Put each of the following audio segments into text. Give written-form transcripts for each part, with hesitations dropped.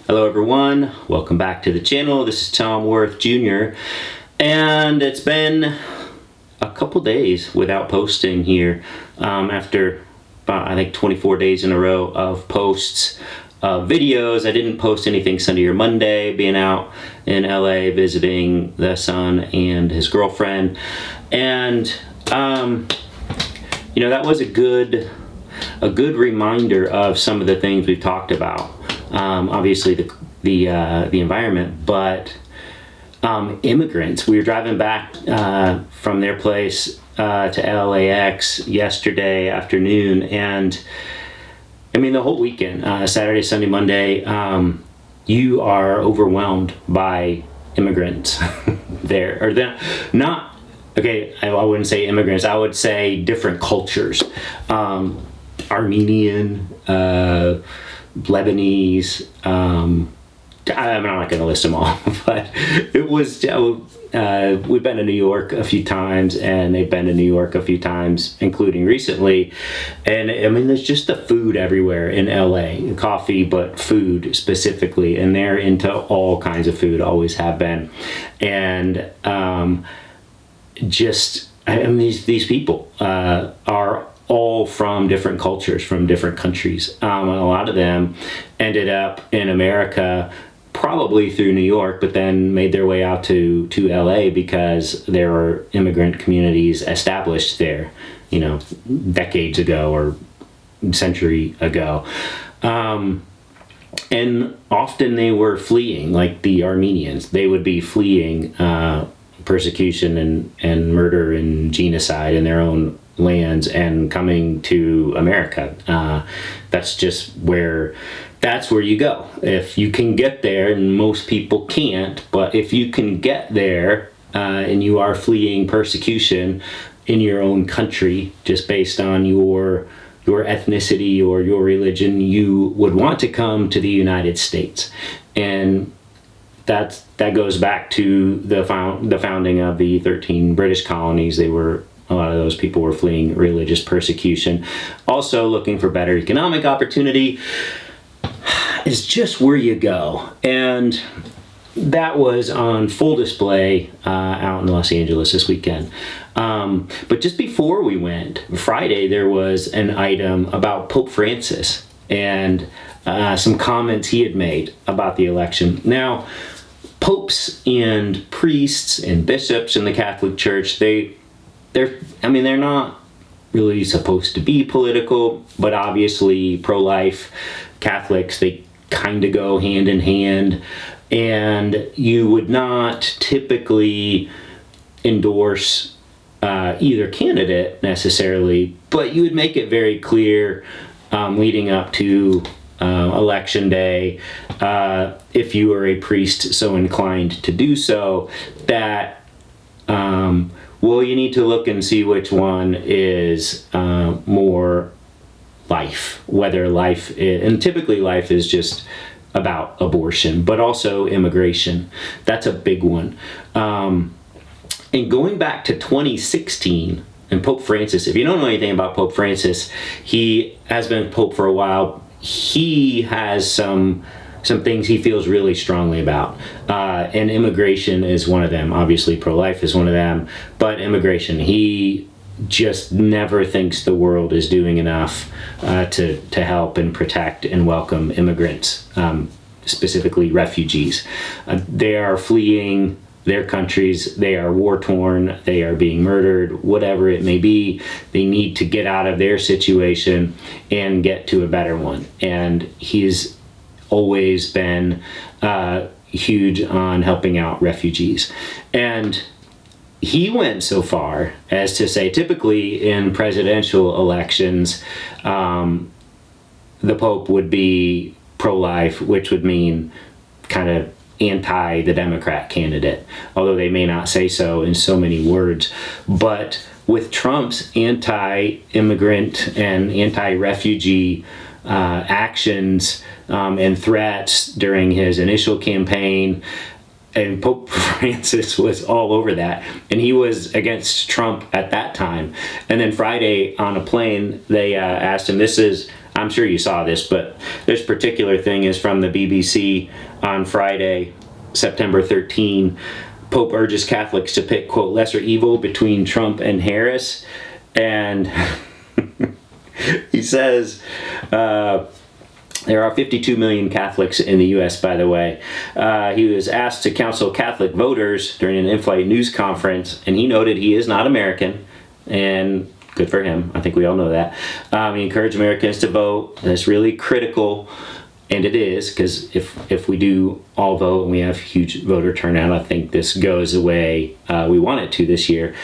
Hello everyone, welcome back to the channel. This is Tom Worth Jr. And it's been a couple days without posting here after about, I think, 24 days in a row of posts, videos. I didn't post anything Sunday or Monday, being out in LA visiting the son and his girlfriend. And that was a good reminder of some of the things we've talked about. Obviously the environment, but immigrants. We were driving back from their place to LAX yesterday afternoon, and I mean the whole weekend, Saturday, Sunday, Monday, you are overwhelmed by immigrants there. Or not, okay, I wouldn't say immigrants, I would say different cultures. Armenian, Lebanese, I'm not going to list them all, but it was, we've been to New York a few times, and they've been to New York a few times, including recently. And I mean, there's just the food everywhere in LA, coffee, but food specifically, and they're into all kinds of food, always have been. And these people are all from different cultures, from different countries. And a lot of them ended up in America probably through New York, but then made their way out to LA because there were immigrant communities established there, decades ago or century ago. And often they were fleeing, like the Armenians. They would be fleeing persecution and murder and genocide in their own lands and coming to America. That's where you go. If you can get there, and most people can't, but if you can get there and you are fleeing persecution in your own country just based on your ethnicity or your religion, you would want to come to the United States. And that goes back to the founding of the 13 British colonies. A lot of those people were fleeing religious persecution. Also looking for better economic opportunity. It's just where you go. And that was on full display out in Los Angeles this weekend. But just before we went, Friday, there was an item about Pope Francis and some comments he had made about the election. Now, popes and priests and bishops in the Catholic Church, they're not really supposed to be political, but obviously pro-life Catholics, they kind of go hand in hand, and you would not typically endorse either candidate necessarily, but you would make it very clear leading up to election day, if you were a priest so inclined to do so, that you need to look and see which one is more life, whether life is, and typically life is just about abortion, but also immigration. That's a big one. And going back to 2016, and Pope Francis, if you don't know anything about Pope Francis, he has been Pope for a while. He has some things he feels really strongly about. And immigration is one of them. Obviously, pro-life is one of them. But immigration, he just never thinks the world is doing enough to help and protect and welcome immigrants, specifically refugees. They are fleeing their countries. They are war-torn. They are being murdered, whatever it may be. They need to get out of their situation and get to a better one. And he's always been huge on helping out refugees. And he went so far as to say, typically in presidential elections, the Pope would be pro-life, which would mean kind of anti the Democrat candidate, although they may not say so in so many words. But with Trump's anti-immigrant and anti-refugee actions and threats during his initial campaign, and Pope Francis was all over that, and he was against Trump at that time. And then Friday on a plane, they asked him, I'm sure you saw this, but this particular thing is from the BBC on Friday, September 13. Pope urges Catholics to pick, quote, lesser evil between Trump and Harris. And he says, there are 52 million Catholics in the U.S., by the way. He was asked to counsel Catholic voters during an in-flight news conference, and he noted he is not American, and good for him. I think we all know that. He encouraged Americans to vote. That's really critical, and it is, because if we do all vote and we have huge voter turnout, I think this goes the way we want it to this year.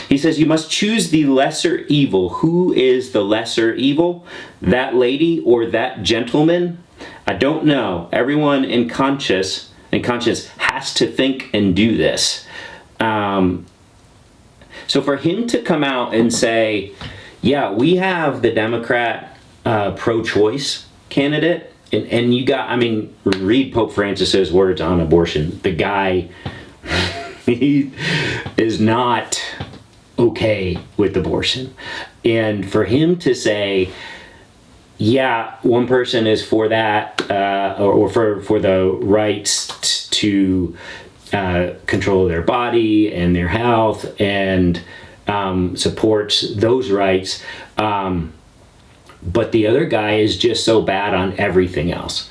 He says, you must choose the lesser evil. Who is the lesser evil? That lady or that gentleman? I don't know. Everyone in conscience has to think and do this. So for him to come out and say, yeah, we have the Democrat pro-choice candidate, and you got, I mean, read Pope Francis's words on abortion. The guy, he is not okay with abortion. And for him to say, yeah, one person is for that, or for the rights to control their body and their health, and supports those rights, but the other guy is just so bad on everything else.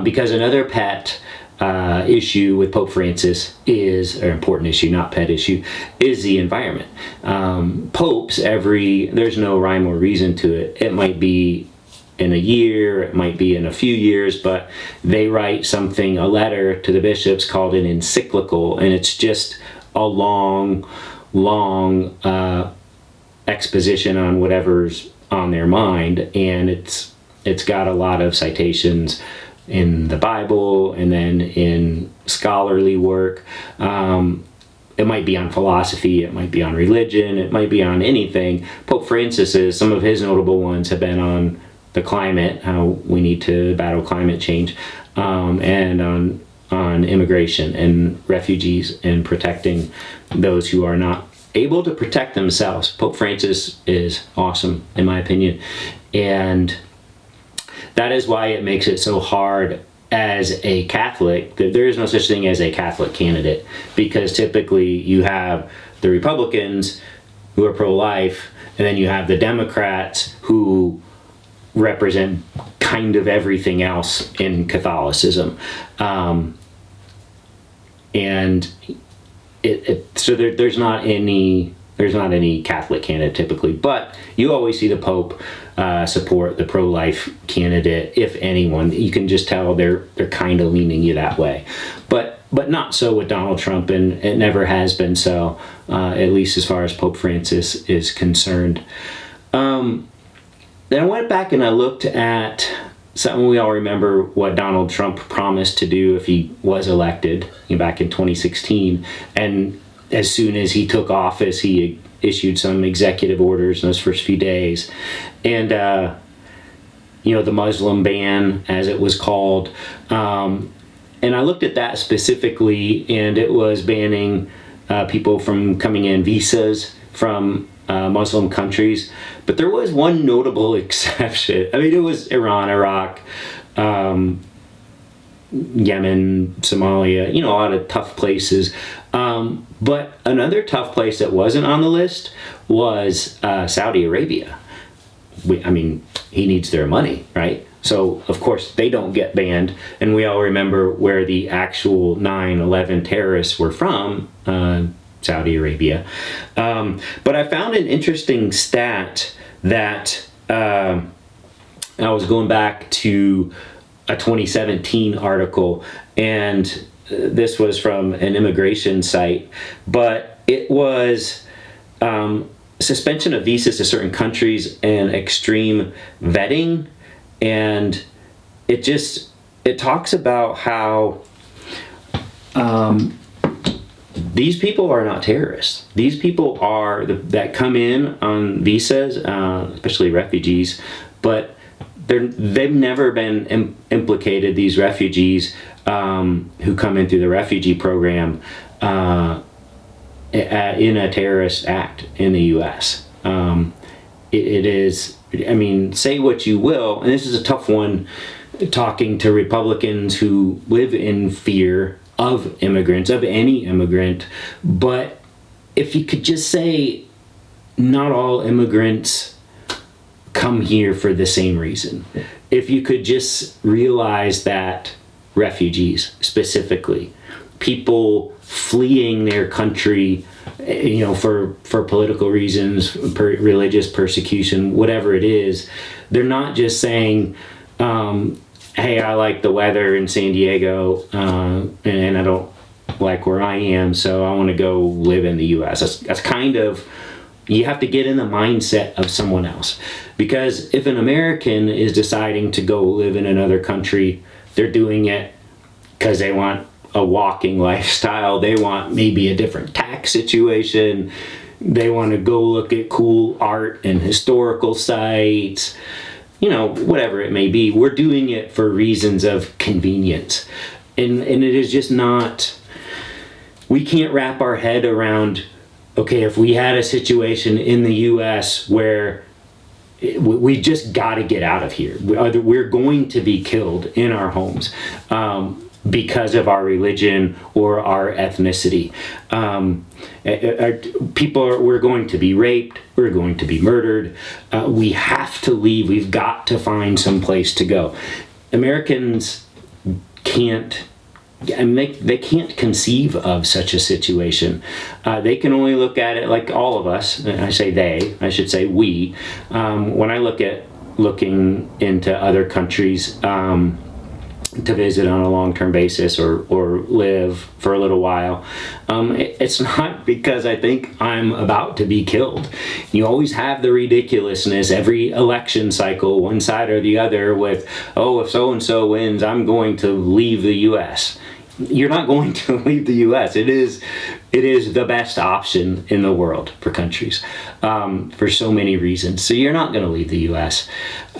Because another pet issue with Pope Francis is, or important issue, not pet issue, is the environment. Popes, there's no rhyme or reason to it. It might be in a year, it might be in a few years, but they write a letter to the bishops called an encyclical, and it's just a long exposition on whatever's on their mind, and it's got a lot of citations in the Bible and then in scholarly work. It might be on philosophy, it might be on religion, it might be on anything. Pope Francis, some of his notable ones have been on the climate, how we need to battle climate change, and on immigration and refugees and protecting those who are not able to protect themselves. Pope Francis is awesome, in my opinion, and that is why it makes it so hard as a Catholic. There is no such thing as a Catholic candidate, because typically you have the Republicans who are pro-life, and then you have the Democrats who represent kind of everything else in Catholicism, and so there's not any Catholic candidate typically, but you always see the Pope support the pro-life candidate. If anyone, you can just tell they're kind of leaning you that way, but not so with Donald Trump, and it never has been so, at least as far as Pope Francis is concerned. Then I went back and I looked at something we all remember what Donald Trump promised to do if he was elected back in 2016. And as soon as he took office, he issued some executive orders in those first few days. And, the Muslim ban, as it was called. And I looked at that specifically, and it was banning people from coming in, visas from Muslim countries. But there was one notable exception. I mean, it was Iran, Iraq, Yemen, Somalia, a lot of tough places. But another tough place that wasn't on the list was Saudi Arabia. He needs their money, right? So, of course, they don't get banned. And we all remember where the actual 9/11 terrorists were from, Saudi Arabia. But I found an interesting stat that I was going back to a 2017 article, and this was from an immigration site, but it was suspension of visas to certain countries and extreme vetting, and it talks about how these people are not terrorists. These people that come in on visas, especially refugees, but they've never been implicated, these refugees who come in through the refugee program, in a terrorist act in the U.S. it is, I mean, say what you will, and this is a tough one, talking to Republicans who live in fear of immigrants, of any immigrant, but if you could just say, not all immigrants come here for the same reason. If you could just realize that refugees, specifically, people fleeing their country, for political reasons, religious persecution, whatever it is, they're not just saying, hey, I like the weather in San Diego, and I don't like where I am, so I want to go live in the U.S. That's kind of, you have to get in the mindset of someone else. Because if an American is deciding to go live in another country, they're doing it because they want a walking lifestyle. They want maybe a different tax situation. They want to go look at cool art and historical sites, whatever it may be. We're doing it for reasons of convenience. And it is just not, we can't wrap our head around, okay, if we had a situation in the U.S. where we just got to get out of here. We're going to be killed in our homes because of our religion or our ethnicity. We're going to be raped. We're going to be murdered. We have to leave. We've got to find some place to go. Americans can't. They can't conceive of such a situation. They can only look at it like all of us. I say they, I should say we. When I looking into other countries to visit on a long-term basis or live for a little while, it's not because I think I'm about to be killed. You always have the ridiculousness every election cycle, one side or the other, with, oh, if so-and-so wins, I'm going to leave the U.S. You're not going to leave the U.S. It is the best option in the world for countries, for so many reasons. So you're not going to leave the U.S.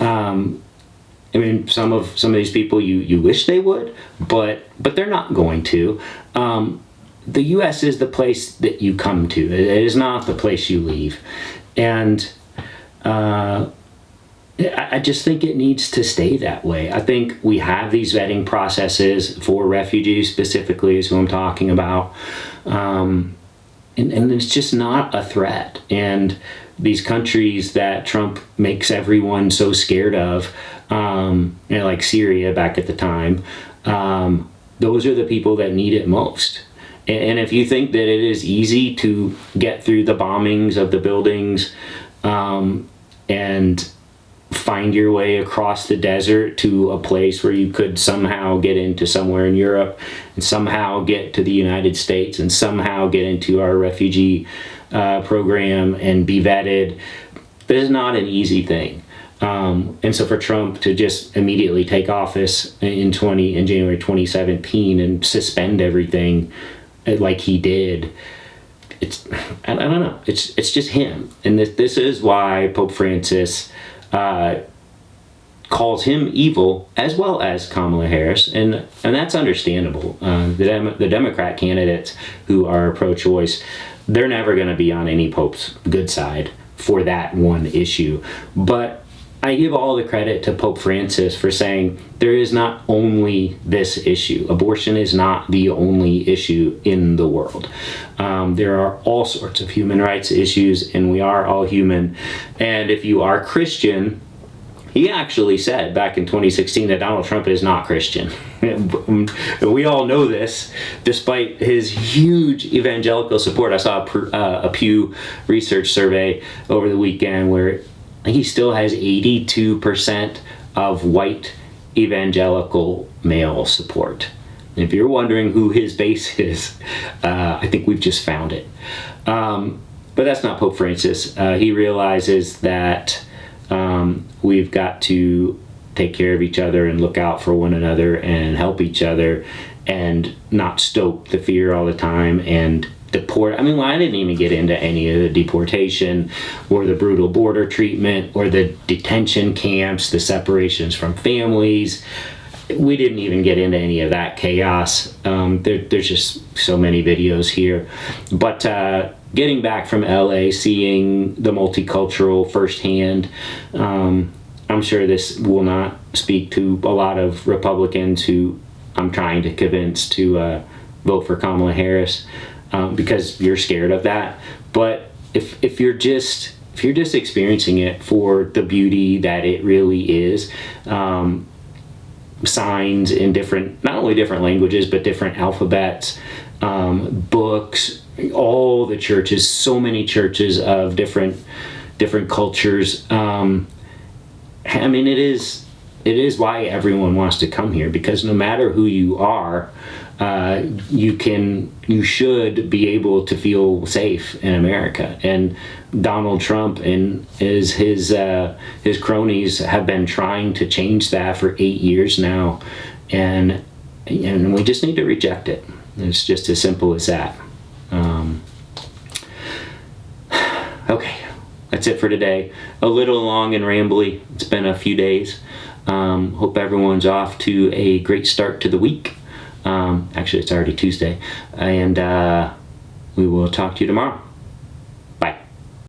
I mean, some of these people you wish they would, but they're not going to. The U.S. is the place that you come to. It is not the place you leave, and I just think it needs to stay that way. I think we have these vetting processes for refugees specifically, is who I'm talking about, and it's just not a threat. And these countries that Trump makes everyone so scared of, like Syria back at the time, those are the people that need it most. And if you think that it is easy to get through the bombings of the buildings and find your way across the desert to a place where you could somehow get into somewhere in Europe and somehow get to the United States and somehow get into our refugee program and be vetted, this is not an easy thing. And so for Trump to just immediately take office in January 2017 and suspend everything like he did, I don't know. It's just him. And this is why Pope Francis calls him evil, as well as Kamala Harris, and that's understandable. The Democrat candidates who are pro-choice, they're never going to be on any pope's good side for that one issue. But I give all the credit to Pope Francis for saying there is not only this issue. Abortion is not the only issue in the world. There are all sorts of human rights issues, and we are all human. And if you are Christian, he actually said back in 2016 that Donald Trump is not Christian. We all know this, despite his huge evangelical support. I saw a Pew Research survey over the weekend where he still has 82% of white evangelical male support. And if you're wondering who his base is, I think we've just found it. But that's not Pope Francis. He realizes that we've got to take care of each other and look out for one another and help each other and not stoke the fear all the time and deport. I mean, I didn't even get into any of the deportation or the brutal border treatment or the detention camps, the separations from families. We didn't even get into any of that chaos. There's just so many videos here. But getting back from LA, seeing the multicultural firsthand, I'm sure this will not speak to a lot of Republicans who I'm trying to convince to vote for Kamala Harris, because you're scared of that. But if you're just experiencing it for the beauty that it really is, signs in not only different languages but different alphabets, books, all the churches, so many churches of different cultures. I mean, it is why everyone wants to come here, because no matter who you are, you should be able to feel safe in America. And Donald Trump and his cronies have been trying to change that for 8 years now, and we just need to reject it. It's just as simple as that. Okay, that's it for today. A little long and rambly. It's been a few days. Hope everyone's off to a great start to the week. Actually, it's already Tuesday, and we will talk to you tomorrow.